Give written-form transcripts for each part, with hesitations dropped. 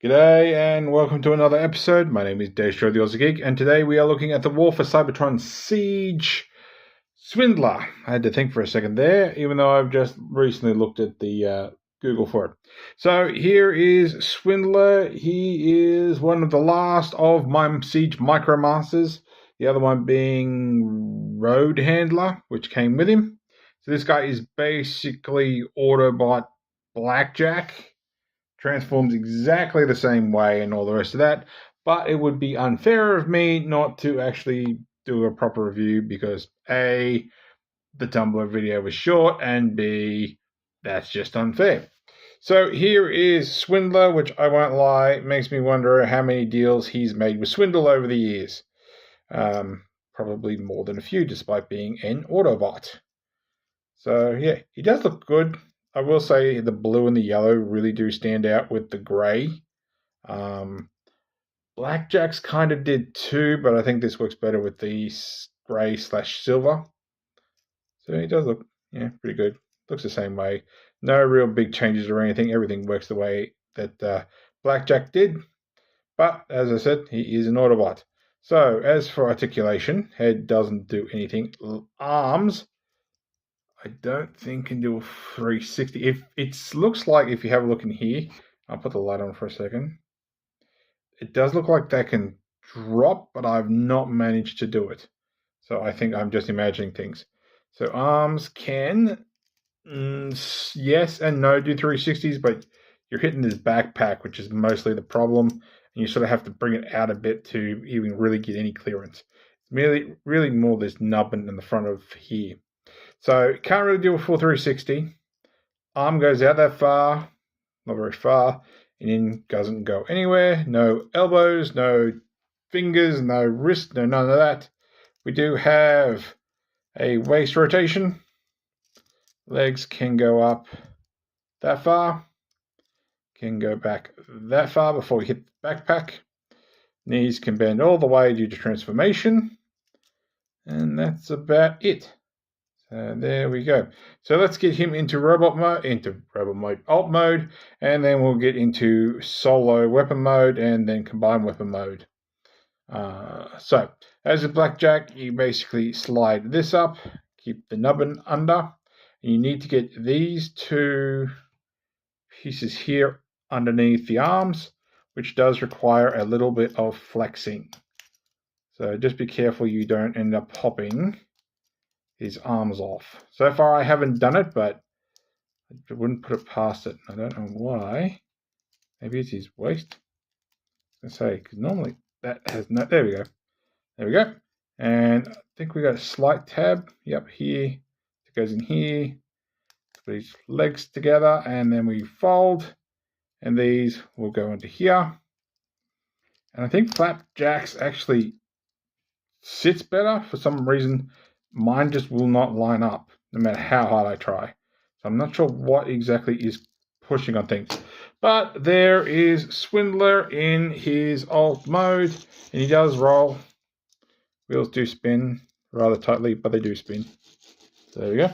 G'day and welcome to another episode. My name is Daethstro, the Aussie Geek, and today we are looking at the WFC Cybertron Siege Swindler. I had to think for a second there, even though I've just recently looked at the Google for it. So here is Swindler. He is one of the last of my Siege Micromasters, the other one being Road Handler, which came with him. So this guy is basically Autobot Blackjack. Transforms exactly the same way and all the rest of that, but it would be unfair of me not to actually do a proper review because A, the Tumblr video was short, and B, that's just unfair. So here is Swindler, which I won't lie, makes me wonder how many deals he's made with Swindle over the years. Probably more than a few, despite being an Autobot. So yeah, he does look good. I will say the blue and the yellow really do stand out with the grey. Blackjack's kind of did too, but I think this works better with the grey/silver. So he does look, pretty good. Looks the same way. No real big changes or anything. Everything works the way that Blackjack did. But as I said, he is an Autobot. So as for articulation, head doesn't do anything. Arms, I don't think can do a 360. If it looks like, if you have a look in here, I'll put the light on for a second. It does look like that can drop, but I've not managed to do it. So I think I'm just imagining things. So arms can, yes and no, do 360s, but you're hitting this backpack, which is mostly the problem, and you sort of have to bring it out a bit to even really get any clearance. It's really more this nubbin in the front of here. So can't really do a full 360. Arm goes out that far, not very far, and then doesn't go anywhere. No elbows, no fingers, no wrist, no none of that. We do have a waist rotation. Legs can go up that far, can go back that far before we hit the backpack. Knees can bend all the way due to transformation. And that's about it. So there we go. So let's get him into alt mode, and then we'll get into solo weapon mode and then combined weapon mode. So as a Blackjack, you basically slide this up, keep the nubbin under, and you need to get these two pieces here underneath the arms, which does require a little bit of flexing. So just be careful you don't end up popping his arms off. So far I haven't done it, but I wouldn't put it past it. I don't know why. Maybe it's his waist. I say, because normally that has no. There we go. There we go. And I think we got a slight tab. Yep, here. It goes in here. Put his legs together, and then we fold, and these will go into here. And I think Flapjack's actually sits better for some reason. Mine just will not line up, no matter how hard I try. So I'm not sure what exactly is pushing on things. But there is Swindler in his alt mode, and he does roll. Wheels do spin rather tightly, but they do spin. So there we go.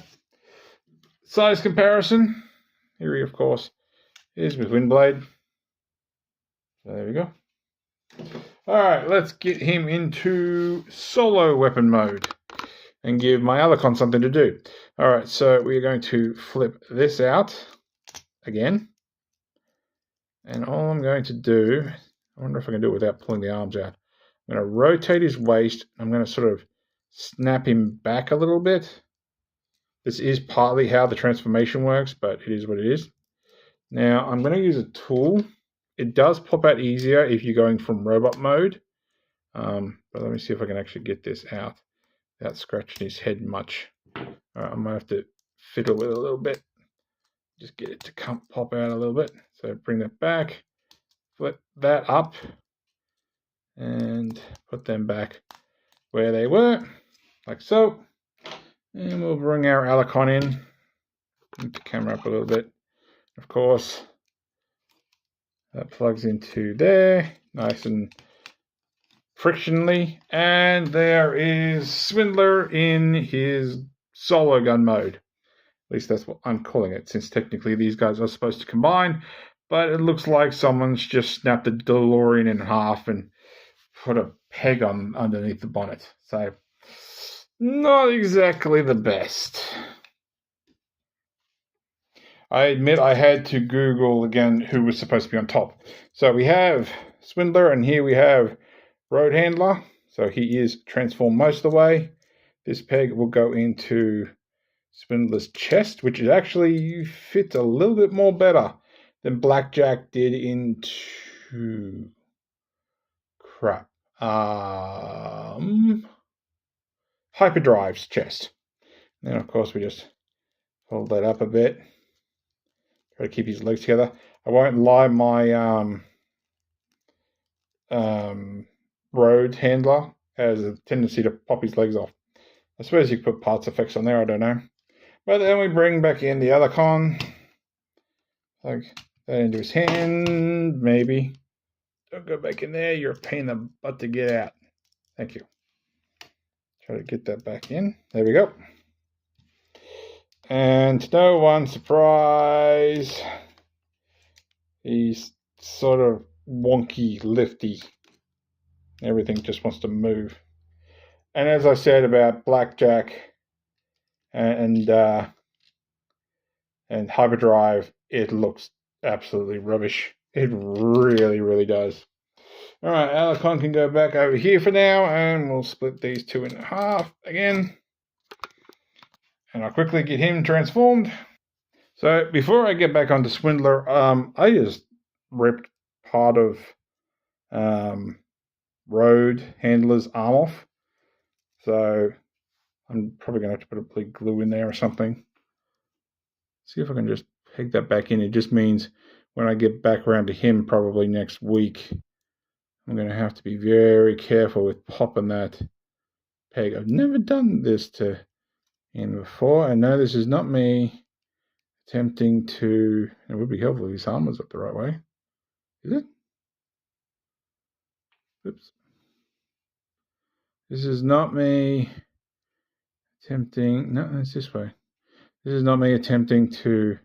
Size comparison. Here he, of course, is with Windblade. So there we go. Alright, let's get him into solo weapon mode and give my Alicon something to do. Alright, so we're going to flip this out again. And all I'm going to do, I wonder if I can do it without pulling the arms out. I'm going to rotate his waist. I'm going to sort of snap him back a little bit. This is partly how the transformation works, but it is what it is. Now, I'm going to use a tool. It does pop out easier if you're going from robot mode. But let me see if I can actually get this out without scratching his head much. All right, I might have to fiddle with it a little bit. Just get it to pop out a little bit. So bring that back, flip that up, and put them back where they were, like so. And we'll bring our Alicon in. Move the camera up a little bit. Of course, that plugs into there, nice and frictionally. And there is Swindler in his solo gun mode. At least that's what I'm calling it, since technically these guys are supposed to combine. but it looks like someone's just snapped the DeLorean in half and put a peg on underneath the bonnet. So, not exactly the best. I admit I had to Google again who was supposed to be on top. So we have Swindler, and here we have Road Handler. So he is transformed most of the way. This peg will go into Swindler's chest, which is actually fits a little bit more better than Blackjack did into Hyperdrive's chest. Then of course we just hold that up a bit. Try to keep his legs together. I won't lie, my Road Handler has a tendency to pop his legs off. I suppose you could put parts effects on there, I don't know. But then we bring back in the other con. Like that into his hand, maybe. Don't go back in there, you're a pain in the butt to get out. Thank you. Try to get that back in. There we go. And to no one's surprise, he's sort of wonky, lifty. Everything just wants to move. And as I said about Blackjack and Hyperdrive, it looks absolutely rubbish. It really, really does. All right, Alicon can go back over here for now, and we'll split these two in half again. And I'll quickly get him transformed. So before I get back onto Swindler, I just ripped part of Road Handler's arm off. So I'm probably going to have to put a bleed glue in there or something. See if I can just peg that back in. It just means when I get back around to him probably next week, I'm going to have to be very careful with popping that peg. I've never done this to him before. I know this is not me attempting to... It would be helpful if his arm was up the right way. Is it? Oops. This is not me attempting... No, it's this way. This is not me attempting to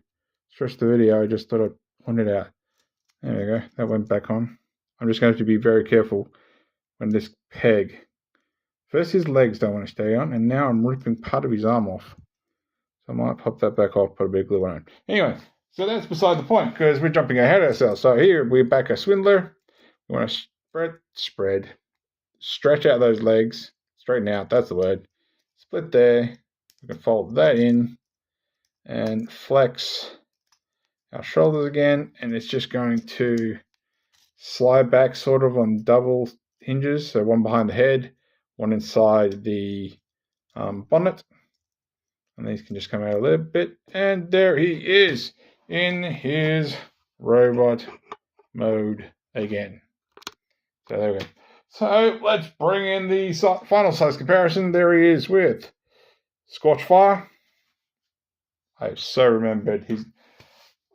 stretch the video. I just thought I'd point it out. There we go. That went back on. I'm just going to have to be very careful when this peg... First his legs don't want to stay on, and now I'm ripping part of his arm off. So I might pop that back off, put a bit of glue on it. Anyway, so that's beside the point, because we're jumping ahead of ourselves. So here, we're back a Swindler. We want to stretch out those legs, straighten out, that's the word. Split there. We can fold that in and flex our shoulders again, and it's just going to slide back sort of on double hinges, so one behind the head, one inside the bonnet, and these can just come out a little bit, and there he is in his robot mode again. So there we go. So let's bring in the final size comparison. There he is with Scorchfire. I've so remembered his...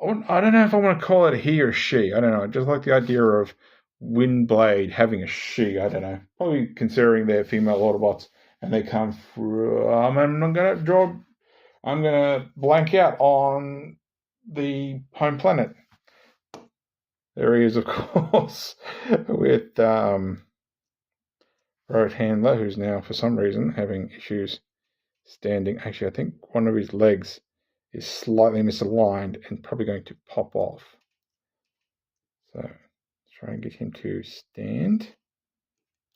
I don't know if I want to call it he or she. I don't know. I just like the idea of Windblade having a she. I don't know. Probably considering they're female Autobots and they come from... I'm going to blank out on the home planet. There he is, of course, with Road Handler, who's now, for some reason, having issues standing. Actually, I think one of his legs is slightly misaligned and probably going to pop off. So let's try and get him to stand.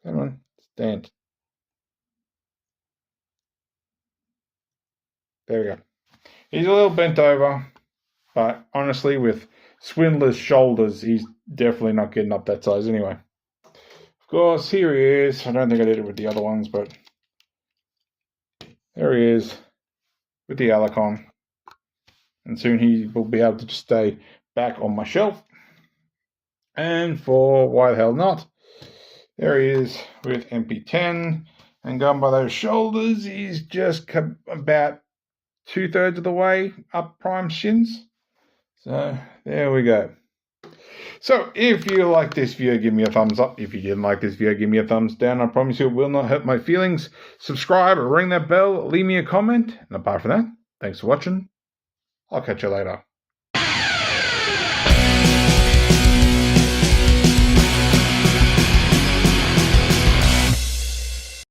Come on, stand. There we go. He's a little bent over, but honestly, with Swindler's shoulders, he's definitely not getting up that size anyway. Of course, here he is. I don't think I did it with the other ones, but there he is with the Alicon. And soon he will be able to just stay back on my shelf. And for why the hell not, there he is with MP10. And going by those shoulders, he's just about 2/3 of the way up Prime shins. So there we go. So if you like this video, give me a thumbs up. If you didn't like this video, give me a thumbs down. I promise you it will not hurt my feelings. Subscribe or ring that bell. Leave me a comment. And apart from that, thanks for watching. I'll catch you later.